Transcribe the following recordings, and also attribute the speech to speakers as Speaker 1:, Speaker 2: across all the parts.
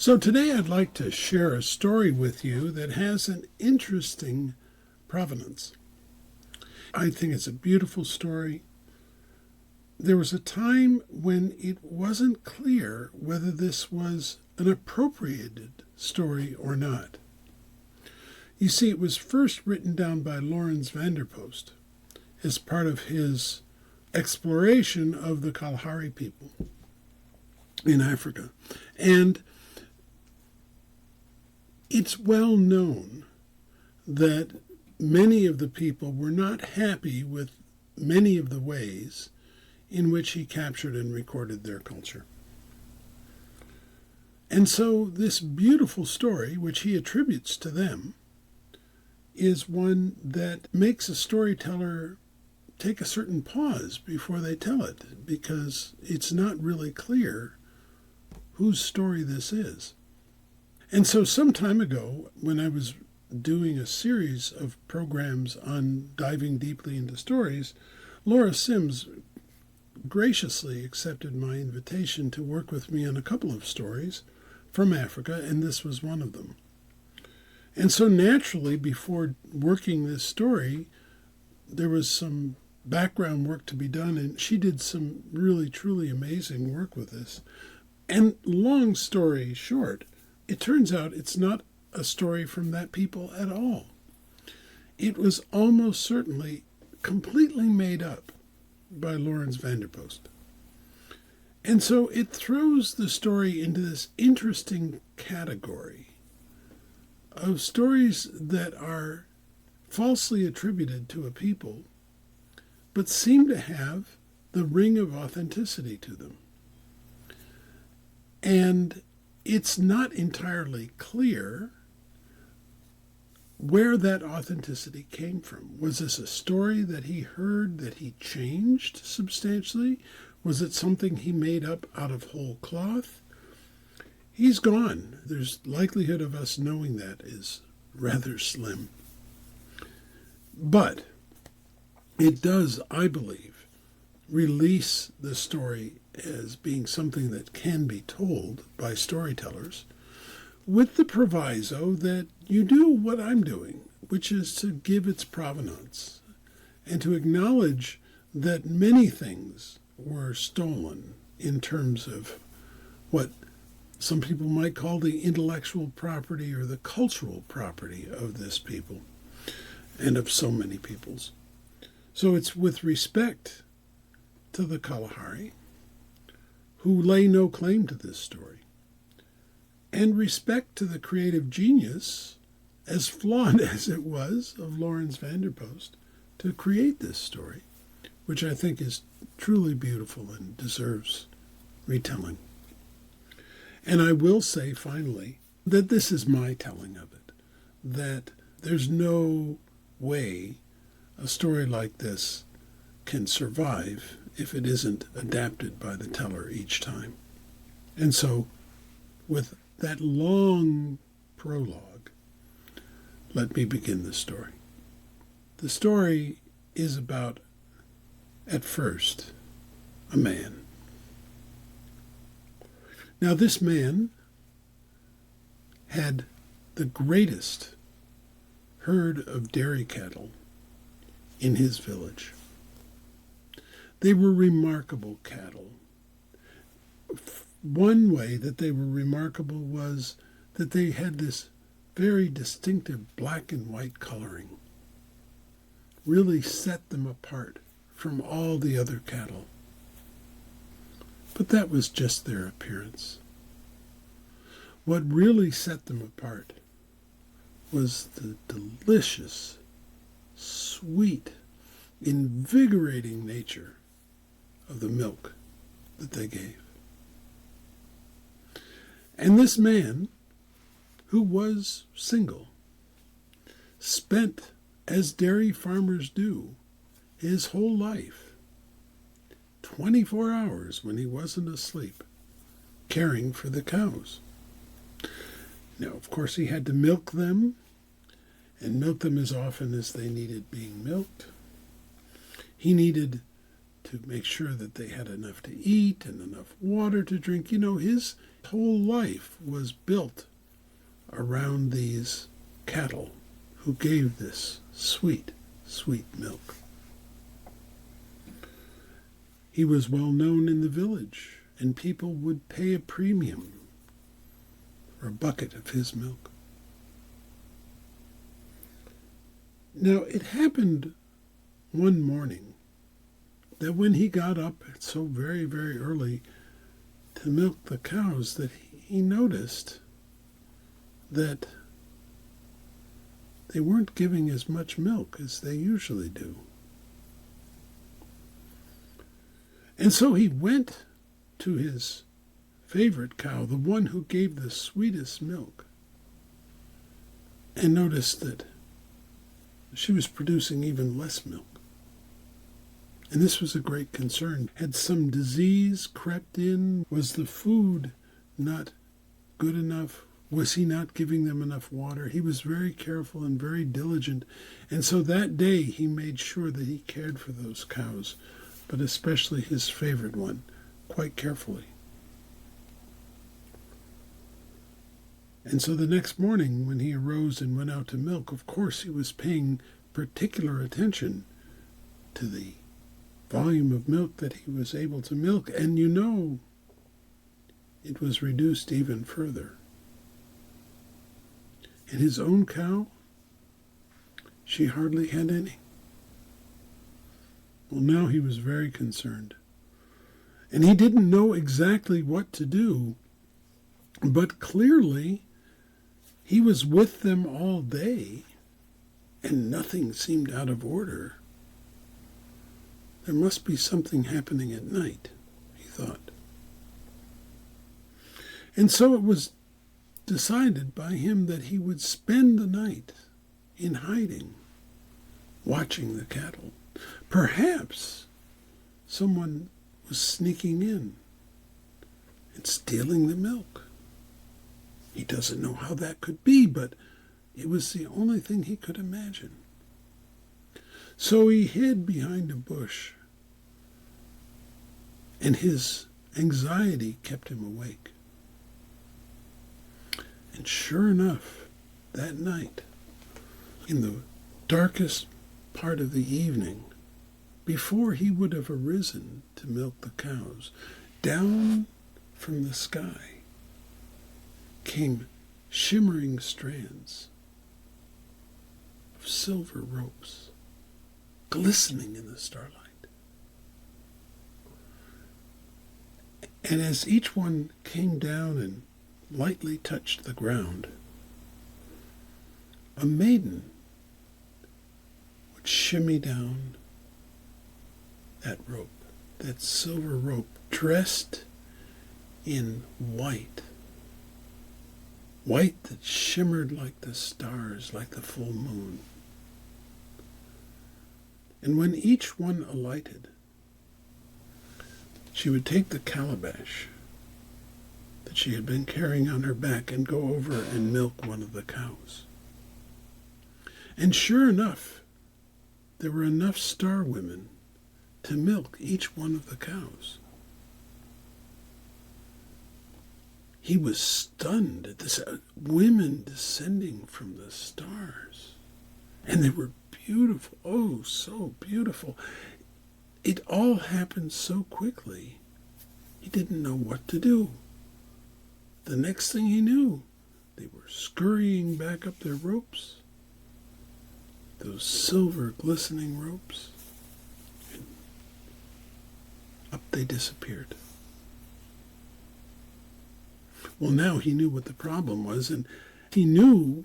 Speaker 1: So today I'd like to share a story with you that has an interesting provenance. I think it's a beautiful story. There was a time when it wasn't clear whether this was an appropriated story or not. You see, it was first written down by Lawrence Vanderpost as part of his exploration of the Kalahari people in Africa. And it's well known that many of the people were not happy with many of the ways in which he captured and recorded their culture. And so this beautiful story, which he attributes to them, is one that makes a storyteller take a certain pause before they tell it, because it's not really clear whose story this is. And so some time ago, when I was doing a series of programs on diving deeply into stories, Laura Sims graciously accepted my invitation to work with me on a couple of stories from Africa, and this was one of them. And so naturally, before working this story, there was some background work to be done, and she did some really, truly amazing work with this. And long story short, it turns out it's not a story from that people at all. It was almost certainly completely made up by Lawrence Vanderpost. And so it throws the story into this interesting category of stories that are falsely attributed to a people, but seem to have the ring of authenticity to them. And it's not entirely clear where that authenticity came from. Was this a story that he heard that he changed substantially? Was it something he made up out of whole cloth? He's gone. There's likelihood of us knowing that is rather slim. But it does, I believe, release the story as being something that can be told by storytellers, with the proviso that you do what I'm doing, which is to give its provenance and to acknowledge that many things were stolen in terms of what some people might call the intellectual property or the cultural property of this people and of so many peoples. So it's with respect to the Kalahari, who lay no claim to this story, and respect to the creative genius, as flawed as it was, of Lawrence Vanderpost to create this story, which I think is truly beautiful and deserves retelling. And I will say, finally, that this is my telling of it, that there's no way a story like this can survive if it isn't adapted by the teller each time. And so, with that long prologue, let me begin the story. The story is about, at first, a man. Now, this man had the greatest herd of dairy cattle in his village. They were remarkable cattle. One way that they were remarkable was that they had this very distinctive black and white coloring. Really set them apart from all the other cattle. But that was just their appearance. What really set them apart was the delicious, sweet, invigorating nature of the milk that they gave. And this man, who was single, spent, as dairy farmers do, his whole life, 24 hours when he wasn't asleep, caring for the cows. Now, of course, he had to milk them, and milk them as often as they needed being milked. He needed to make sure that they had enough to eat and enough water to drink. You know, his whole life was built around these cattle who gave this sweet, sweet milk. He was well known in the village, and people would pay a premium for a bucket of his milk. Now, it happened one morning that when he got up so very, very early to milk the cows, that he noticed that they weren't giving as much milk as they usually do. And so he went to his favorite cow, the one who gave the sweetest milk, and noticed that she was producing even less milk. And this was a great concern. Had some disease crept in? Was the food not good enough? Was he not giving them enough water? He was very careful and very diligent. And so that day he made sure that he cared for those cows, but especially his favorite one, quite carefully. And so the next morning when he arose and went out to milk, of course he was paying particular attention to the volume of milk that he was able to milk. And you know, it was reduced even further. And his own cow, she hardly had any. Well, now he was very concerned. And he didn't know exactly what to do, but clearly he was with them all day, and nothing seemed out of order. There must be something happening at night, he thought. And so it was decided by him that he would spend the night in hiding, watching the cattle. Perhaps someone was sneaking in and stealing the milk. He doesn't know how that could be, but it was the only thing he could imagine. So he hid behind a bush, and his anxiety kept him awake. And sure enough, that night, in the darkest part of the evening, before he would have arisen to milk the cows, down from the sky came shimmering strands of silver ropes, glistening in the starlight. And as each one came down and lightly touched the ground, a maiden would shimmy down that rope, that silver rope, dressed in white that shimmered like the stars, like the full moon. And when each one alighted, she would take the calabash that she had been carrying on her back and go over and milk one of the cows. And sure enough, there were enough star women to milk each one of the cows. He was stunned at this, women descending from the stars. And they were beautiful, oh, so beautiful. It all happened so quickly, he didn't know what to do. The next thing he knew, they were scurrying back up their ropes, those silver glistening ropes, and up they disappeared. Well, now he knew what the problem was, and he knew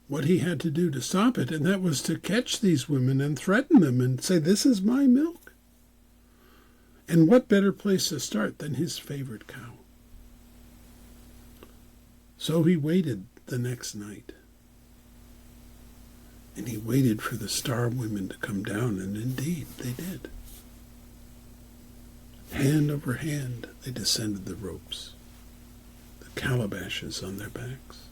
Speaker 1: what he had to do to stop it, and that was to catch these women and threaten them and say, "This is my milk." And what better place to start than his favorite cow? So he waited the next night, and he waited for the star women to come down, and indeed they did. Hand over hand, they descended the ropes, the calabashes on their backs.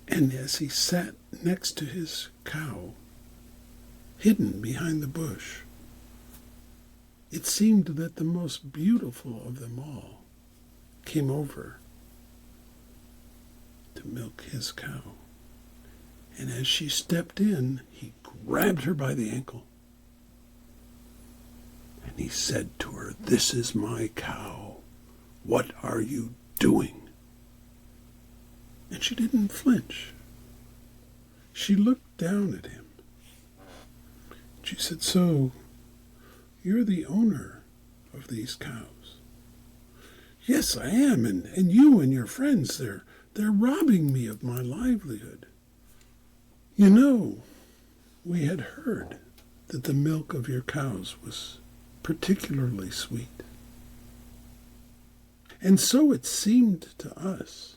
Speaker 1: And as he sat next to his cow, hidden behind the bush. It seemed that the most beautiful of them all came over to milk his cow. And as she stepped in, he grabbed her by the ankle. And he said to her, "This is my cow. What are you doing?" And she didn't flinch. She looked down at him. She said, "So, you're the owner of these cows?" "Yes, I am, and you and your friends, they're robbing me of my livelihood." "You know, we had heard that the milk of your cows was particularly sweet. And so it seemed to us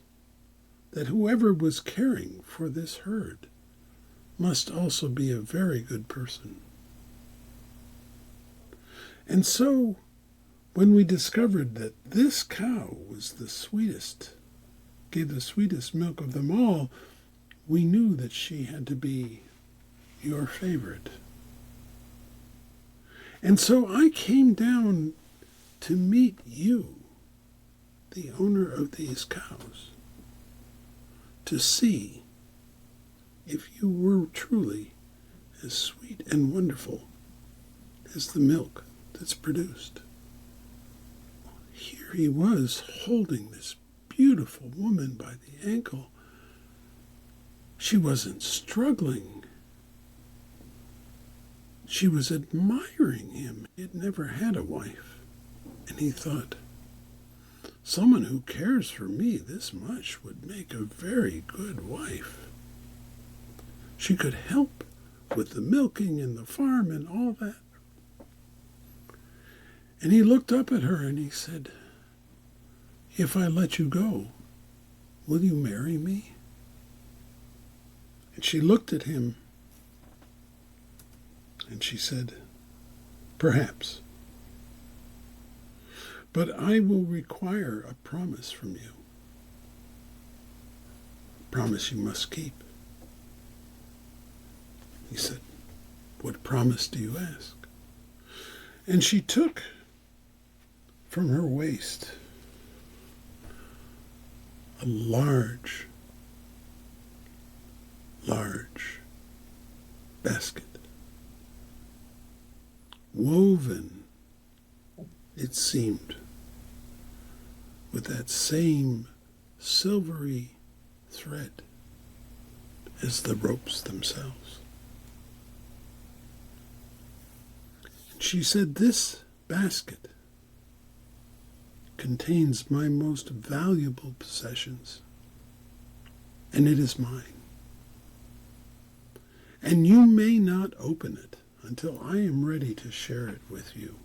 Speaker 1: that whoever was caring for this herd must also be a very good person. And so, when we discovered that this cow was the sweetest, gave the sweetest milk of them all, we knew that she had to be your favorite. And so I came down to meet you, the owner of these cows, to see if you were truly as sweet and wonderful as the milk that's produced." Here he was holding this beautiful woman by the ankle. She wasn't struggling. She was admiring him. He had never had a wife. And he thought, someone who cares for me this much would make a very good wife. She could help with the milking and the farm and all that. And he looked up at her and he said, "If I let you go, will you marry me?" And she looked at him and she said, "Perhaps. But I will require a promise from you. A promise you must keep." He said, "What promise do you ask?" And she took from her waist a large basket, woven, it seemed, with that same silvery thread as the ropes themselves. And she said, "This basket contains my most valuable possessions, and it is mine. And you may not open it until I am ready to share it with you.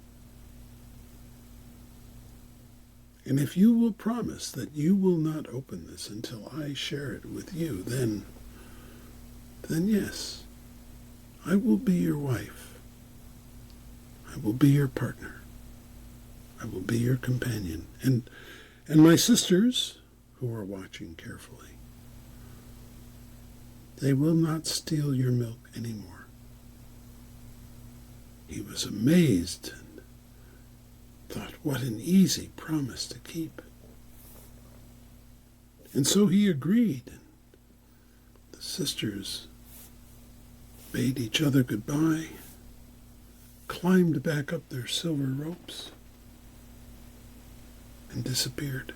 Speaker 1: And if you will promise that you will not open this until I share it with you, then yes, I will be your wife. I will be your partner. I will be your companion." And my sisters, who are watching carefully, they will not steal your milk anymore. He was amazed and thought, what an easy promise to keep. And so he agreed. And the sisters bade each other goodbye, climbed back up their silver ropes, and disappeared.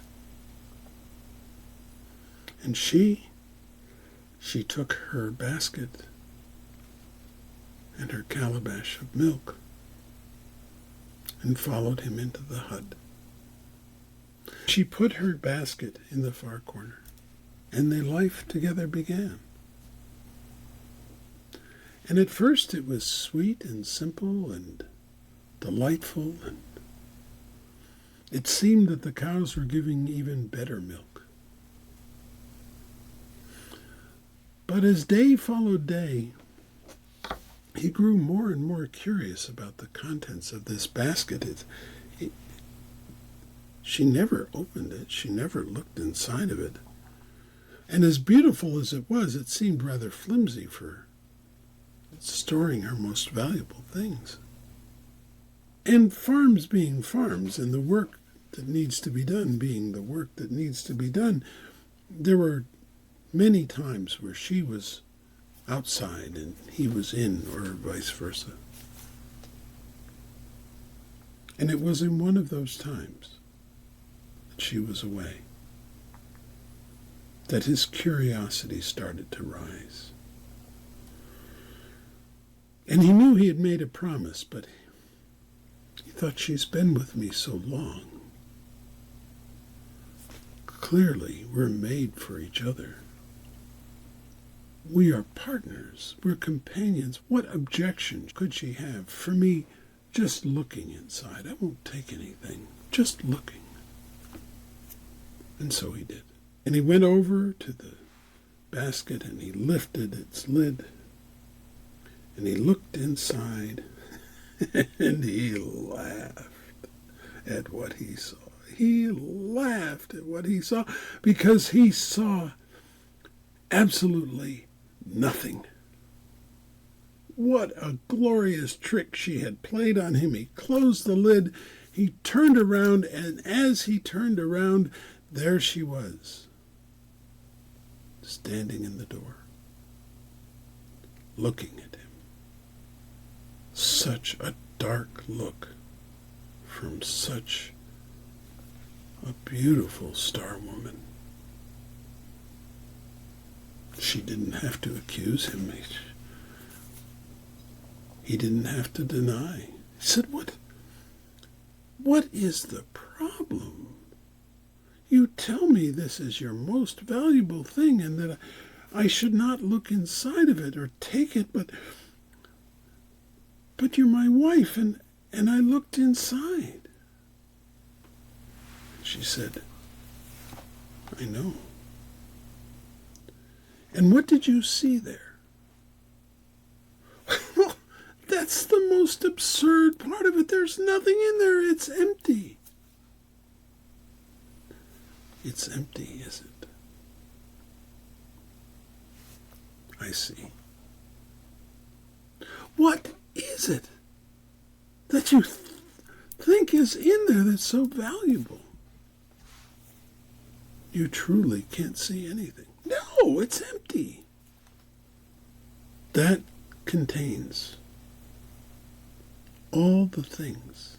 Speaker 1: And she took her basket and her calabash of milk and followed him into the hut. She put her basket in the far corner, and their life together began. And at first it was sweet and simple and delightful, and it seemed that the cows were giving even better milk. But as day followed day, he grew more and more curious about the contents of this basket. She never opened it. She never looked inside of it. And as beautiful as it was, it seemed rather flimsy for storing her most valuable things. And farms being farms, and the work that needs to be done being the work that needs to be done, there were many times where she was outside and he was in, or vice versa. And it was in one of those times that she was away that his curiosity started to rise. And he knew he had made a promise, but he thought, she's been with me so long. Clearly, we're made for each other. We are partners. We're companions. What objection could she have for me just looking inside? I won't take anything. Just looking. And so he did. And he went over to the basket and he lifted its lid. And he looked inside and he laughed at what he saw. He laughed at what he saw because he saw absolutely nothing. What a glorious trick she had played on him. He closed the lid. He turned around, and as he turned around, there she was, standing in the door, looking at him. Such a dark look from such a beautiful star woman. She didn't have to accuse him. He didn't have to deny. He said, What is the problem? You tell me this is your most valuable thing and that I should not look inside of it or take it, but you're my wife and I looked inside. She said, I know. And what did you see there? Well, that's the most absurd part of it. There's nothing in there. It's empty. It's empty, is it? I see. What is it that you think is in there that's so valuable? You truly can't see anything. No, it's empty. That contains all the things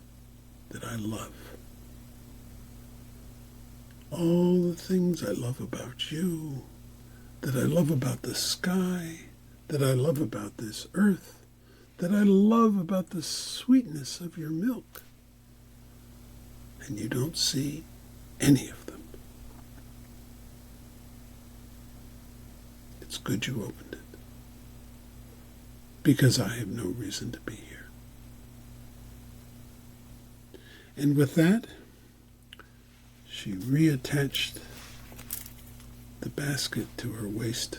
Speaker 1: that I love. All the things I love about you, that I love about the sky, that I love about this earth, that I love about the sweetness of your milk. And you don't see any of them. It's good you opened it, because I have no reason to be here. And with that, she reattached the basket to her waist,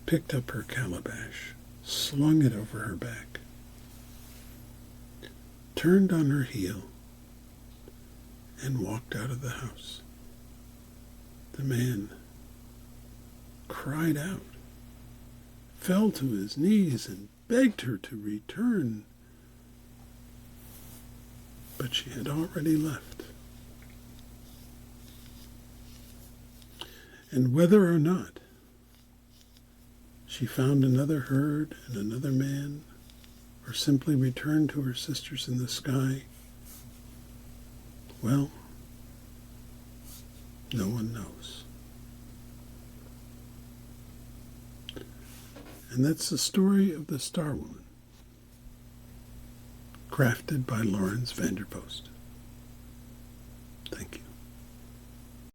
Speaker 1: picked up her calabash, slung it over her back, turned on her heel, and walked out of the house. The man cried out, fell to his knees, and begged her to return. But she had already left. And whether or not she found another herd and another man, or simply returned to her sisters in the sky, well, no one knows. And that's the story of the Star Woman, crafted by Lawrence Vanderpost.